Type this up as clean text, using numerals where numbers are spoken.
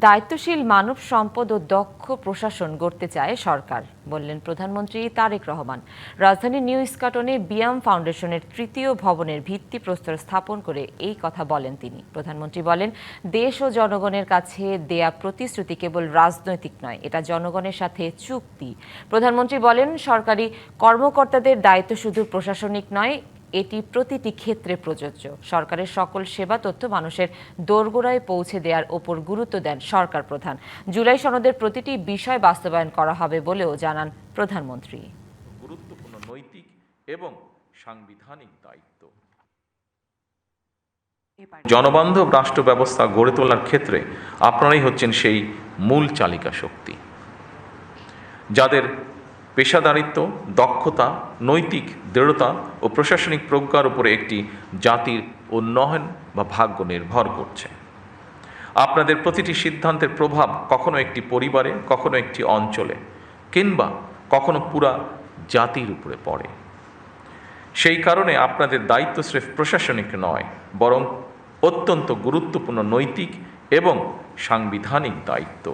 দায়িত্বশীল মানব সম্পদ ও দক্ষ প্রশাসন গড়তে চায় সরকার, বললেন প্রধানমন্ত্রী তারেক রহমান। রাজধানীর নিউ ইস্কাটনে বিয়াম ফাউন্ডেশনের তৃতীয় ভবনের ভিত্তিপ্রস্তর স্থাপন করে এই কথা বলেন তিনি। প্রধানমন্ত্রী বলেন, দেশ ও জনগণের কাছে দেয়া প্রতিশ্রুতি কেবল রাজনৈতিক নয়, এটা জনগণের সাথে চুক্তি। প্রধানমন্ত্রী বলেন, সরকারি কর্মকর্তাদের দায়িত্ব শুধু প্রশাসনিক নয়, এটি প্রতিটি ক্ষেত্রে প্রযোজ্য। সরকারের সকল সেবা তথ্য মানুষের দোরগোড়ায় পৌঁছে দেওয়ার ওপর গুরুত্ব দেন সরকার প্রধান। জুলাই সনদের প্রতিটি বিষয় বাস্তবায়ন করা হবে বলেও জানান প্রধানমন্ত্রী। গুরুত্বপূর্ণ নৈতিক এবং সাংবিধানিক দায়িত্ব। জনবান্ধব রাষ্ট্র ব্যবস্থা গড়ে তোলার ক্ষেত্রে আপনারাই হচ্ছেন সেই মূল চালিকা শক্তি, যাদের পেশাদারিত্ব, দক্ষতা, নৈতিক দৃঢ়তা ও প্রশাসনিক প্রজ্ঞার উপরে একটি জাতির উন্নয়ন বা ভাগ্য নির্ভর করছে। আপনাদের প্রতিটি সিদ্ধান্তের প্রভাব কখনো একটি পরিবারে, কখনো একটি অঞ্চলে, কিংবা কখনো পুরা জাতির উপরে পড়ে। সেই কারণে আপনাদের দায়িত্ব স্রেফ প্রশাসনিক নয়, বরং অত্যন্ত গুরুত্বপূর্ণ নৈতিক এবং সাংবিধানিক দায়িত্ব।